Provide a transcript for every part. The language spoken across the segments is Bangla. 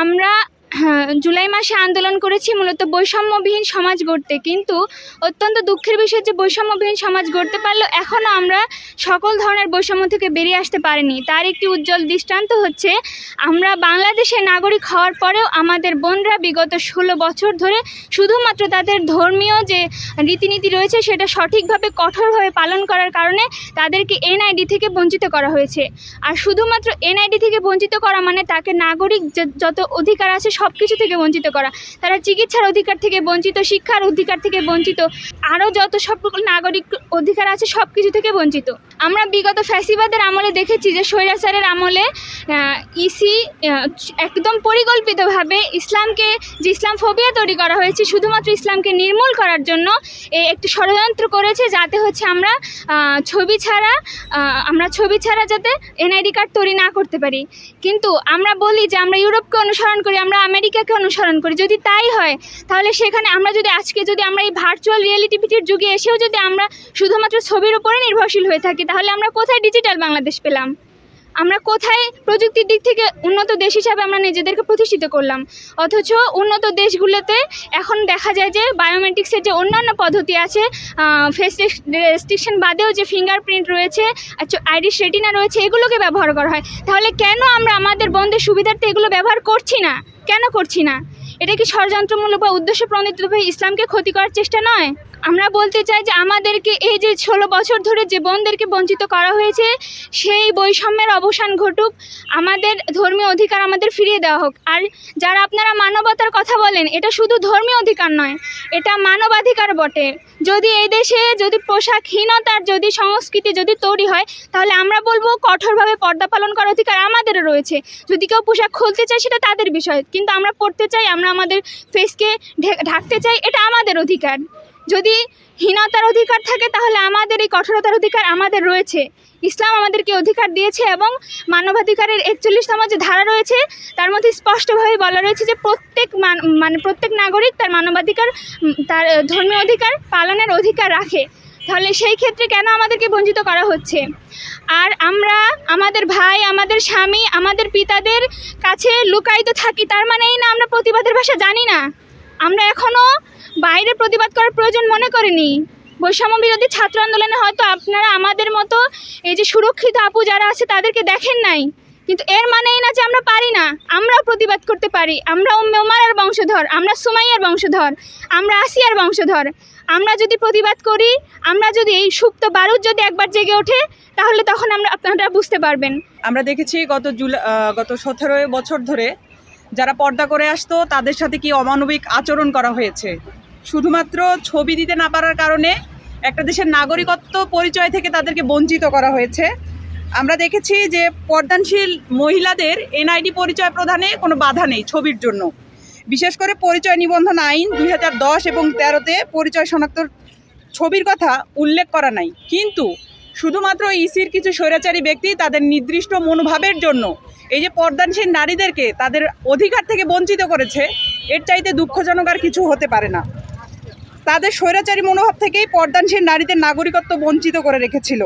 আমরা জুলাই মাসে আন্দোলন করেছি মূলত বৈষম্যবিহীন সমাজ গড়তে, কিন্তু অত্যন্ত দুঃখের বিষয় যে বৈষম্যবিহীন সমাজ গড়তে পারলেও এখনও আমরা সকল ধরনের বৈষম্য থেকে বেরিয়ে আসতে পারিনি। তার একটি উজ্জ্বল দৃষ্টান্ত হচ্ছে আমরা বাংলাদেশের নাগরিক হওয়ার পরেও আমাদের বোনরা বিগত 16 বছর ধরে শুধুমাত্র তাদের ধর্মীয় যে রীতিনীতি রয়েছে সেটা সঠিকভাবে কঠোরভাবে পালন করার কারণে তাদেরকে এনআইডি থেকে বঞ্চিত করা হয়েছে। আর শুধুমাত্র এনআইডি থেকে বঞ্চিত করা মানে তাকে নাগরিক যত অধিকার আছে সব কিছু থেকে বঞ্চিত করা। তারা চিকিৎসার অধিকার থেকে বঞ্চিত, শিক্ষার অধিকার থেকে বঞ্চিত, আরও যত সব নাগরিক অধিকার আছে সব কিছু থেকে বঞ্চিত। আমরা বিগত ফ্যাসিবাদের আমলে দেখেছি যে স্বৈরাচারের আমলে ইসি একদম পরিকল্পিতভাবে ইসলামকে যে ইসলাম ফোবিয়া তৈরি করা হয়েছে শুধুমাত্র ইসলামকে নির্মূল করার জন্য একটি ষড়যন্ত্র করেছে, যাতে হচ্ছে আমরা ছবি ছাড়া যাতে এনআইডি কার্ড তৈরি না করতে পারি। কিন্তু আমরা বলি যে আমরা ইউরোপকে অনুসরণ করি, আমরা আমেরিকাকে অনুসরণ করি। যদি তাই হয় তাহলে সেখানে আমরা যদি আজকে আমরা এই ভার্চুয়াল রিয়েলিটিভিটির যুগে এসেও যদি আমরা শুধুমাত্র ছবির উপরে নির্ভরশীল হয়ে থাকি, তাহলে আমরা কোথায় ডিজিটাল বাংলাদেশ পেলাম? আমরা কোথায় প্রযুক্তির দিক থেকে উন্নত দেশ হিসাবে আমরা নিজেদেরকে প্রতিষ্ঠিত করলাম? অথচ উন্নত দেশগুলোতে এখন দেখা যায় যে বায়োমেট্রিক্সের যে অন্যান্য পদ্ধতি আছে, ফেস রেস্ট্রিকশন বাদেও যে ফিঙ্গারপ্রিন্ট রয়েছে, আইরিশ রেটিনা রয়েছে, এগুলোকে ব্যবহার করা হয়। তাহলে কেন আমরা আমাদের বন্ধের সুবিধার্থে এগুলো ব্যবহার করছি না? কেন করছি না? এটা কি ষড়যন্ত্রমূলক বা উদ্দেশ্য প্রণোদিতভাবে ইসলামকে ক্ষতি করার চেষ্টা নয়? আমরা বলতে চাই যে আমাদেরকে এই যে 16 বছর ধরে যে বোনদেরকে বঞ্চিত করা হয়েছে সেই বৈষম্যের অবসান ঘটুক, আমাদের ধর্মীয় অধিকার আমাদের ফিরিয়ে দেওয়া হোক। আর যারা আপনারা মানবতার কথা বলেন, এটা শুধু ধর্মীয় অধিকার নয়, এটা মানবাধিকার বটে। যদি এই দেশে পোশাকহীনতার সংস্কৃতি তৈরি হয়, তাহলে আমরা বলবো কঠোরভাবে পর্দা পালন করার অধিকার আমাদেরও রয়েছে। যদি কেউ পোশাক খুলতে চায় সেটা তাদের বিষয়, কিন্তু আমরা পড়তে চাই, আমরা আমাদের ফেসকে ঢাকতে চাই, এটা আমাদের অধিকার। যদি হীনতার অধিকার থাকে তাহলে আমাদের এই কঠোরতার অধিকার আমাদের রয়েছে। ইসলাম আমাদেরকে অধিকার দিয়েছে এবং মানবাধিকারের 41তম যে ধারা রয়েছে তার মধ্যে স্পষ্টভাবে বলা রয়েছে যে প্রত্যেক নাগরিক তার মানবাধিকার, তার ধর্মীয় অধিকার পালনের অধিকার রাখে। তাহলে সেই ক্ষেত্রে কেন আমাদেরকে বঞ্চিত করা হচ্ছে? আর আমরা আমাদের ভাই, আমাদের স্বামী, আমাদের পিতাদের কাছে লুকায়িত থাকি, তার মানে এই না আমরা প্রতিবাদের ভাষা জানি না। আমরা এখনও বাইরে প্রতিবাদ করার প্রয়োজন মনে করিনি। বৈষম্য বিরোধী ছাত্র আন্দোলনে হয়তো আপনারা আমাদের মতো এই যে সুরক্ষিত আপু যারা আছে তাদেরকে দেখেন নাই, কিন্তু এর মানে এই না যে আমরা পারি না। আমরাও প্রতিবাদ করতে পারি। আমরা উম্মে উমারার বংশধর, আমরা সুমাইয়ার বংশধর, আমরা আসিয়ার বংশধর। আমরা যদি প্রতিবাদ করি, আমরা যদি এই সুপ্ত বারুদ যদি একবার জেগে ওঠে, তাহলে তখন আপনারা বুঝতে পারবেন। আমরা দেখেছি গত 17 বছর ধরে যারা পর্দা করে আসতো তাদের সাথে কি অমানবিক আচরণ করা হয়েছে। শুধুমাত্র ছবি দিতে না পারার কারণে একটা দেশের নাগরিকত্ব পরিচয় থেকে তাদেরকে বঞ্চিত করা হয়েছে। আমরা দেখেছি যে পর্দানশীল মহিলাদের এনআইডি পরিচয় প্রদানে কোনো বাধা নেই ছবির জন্য। বিশেষ করে পরিচয় নিবন্ধন আইন 2010 এবং 13-তে পরিচয় শনাক্তর ছবির কথা উল্লেখ করা নাই, কিন্তু শুধুমাত্র ইসির কিছু স্বৈরাচারী ব্যক্তি তাদের নির্দিষ্ট মনোভাবের জন্য এই যে পর্দানশীল নারীদেরকে তাদের অধিকার থেকে বঞ্চিত করেছে, এর চাইতে দুঃখজনক আর কিছু হতে পারে না। তাদের স্বৈরাচারী মনোভাব থেকেই পর্দানশীল নারীদের নাগরিকত্ব বঞ্চিত করে রেখেছিল।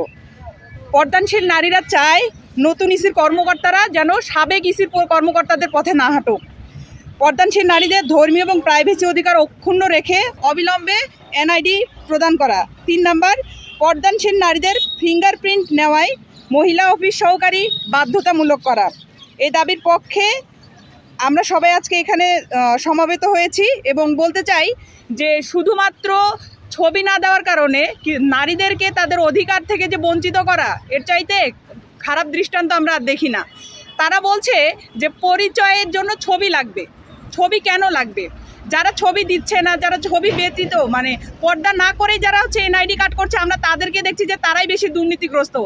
পর্দানশীল নারীরা চায় নতুন ইসির কর্মকর্তারা যেন সাবেক ইসির কর্মকর্তাদের পথে না হাঁটুক। পর্দানশীল নারীদের ধর্মীয় এবং প্রাইভেসি অধিকার অক্ষুণ্ণ রেখে অবিলম্বে এনআইডি প্রদান করা। 3 নম্বর, পর্দানশীল নারীদের ফিঙ্গারপ্রিন্ট নেওয়ায় মহিলা অফিস সহকারী বাধ্যতামূলক করা। এই দাবির পক্ষে আমরা সবাই আজকে এখানে সমাবেত হয়েছি এবং বলতে চাই যে শুধুমাত্র ছবি না দেওয়ার কারণে নারীদেরকে তাদের অধিকার থেকে যে বঞ্চিত করা, এর চাইতে খারাপ দৃষ্টান্ত আমরা আর দেখি না। তারা বলছে যে পরিচয়ের জন্য ছবি লাগবে। ছবি কেন লাগবে? যারা ছবি দিচ্ছে না, যারা ছবি ব্যতীত পর্দা না করেই যারা এনআইডি কার্ড করছে, আমরা তাদেরকে দেখছি যে তারাই বেশি দুর্নীতিগ্রস্ত।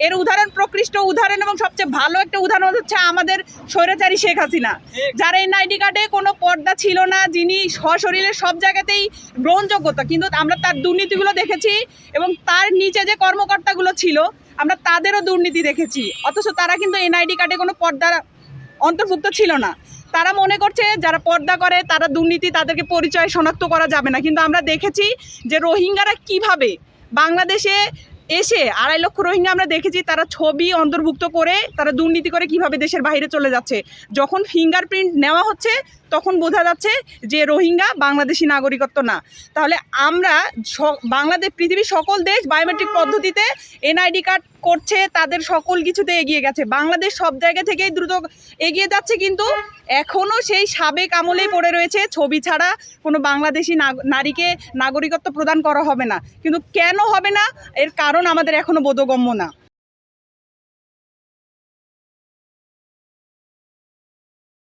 এর প্রকৃষ্ট উদাহরণ এবং সবচেয়ে ভালো একটা উদাহরণ হচ্ছে আমাদের স্বৈরাচারী শেখ হাসিনা, যার এনআইডি কার্ডে কোনো পর্দা ছিল না, যিনি সশরীরে সব জায়গাতেই গ্রহণযোগ্যতা, কিন্তু আমরা তার দুর্নীতিগুলো দেখেছি এবং তার নিচে যে কর্মকর্তাগুলো ছিল আমরা তাদেরও দুর্নীতি দেখেছি। অথচ তারা কিন্তু এনআইডি কার্ডে কোনো পর্দা অন্তর্ভুক্ত ছিল না। তারা মনে করছে যারা পর্দা করে তারা দুর্নীতি, তাদেরকে পরিচয় শনাক্ত করা যাবে না। কিন্তু আমরা দেখেছি যে রোহিঙ্গারা কিভাবে বাংলাদেশে এসে 2.5 লক্ষ রোহিঙ্গা আমরা দেখেছি তারা ছবি অন্তর্ভুক্ত করে তারা দুর্নীতি করে কিভাবে দেশের বাইরে চলে যাচ্ছে। যখন ফিঙ্গারপ্রিন্ট নেওয়া হচ্ছে তখন বোঝা যাচ্ছে যে রোহিঙ্গা বাংলাদেশি নাগরিকত্ব না। তাহলে আমরা বাংলাদেশ পৃথিবীর সকল দেশ বায়োমেট্রিক পদ্ধতিতে এনআইডি কার্ড করছে, তাদের সকল কিছুতে এগিয়ে গেছে। বাংলাদেশ সব জায়গা থেকেই দ্রুত এগিয়ে যাচ্ছে, কিন্তু এখনও সেই সাবেক আমলেই পড়ে রয়েছে ছবি ছাড়া কোনো বাংলাদেশি নারীকে নাগরিকত্ব প্রদান করা হবে না। কিন্তু কেন হবে না এর কারণ আমাদের এখনও বোধগম্য না।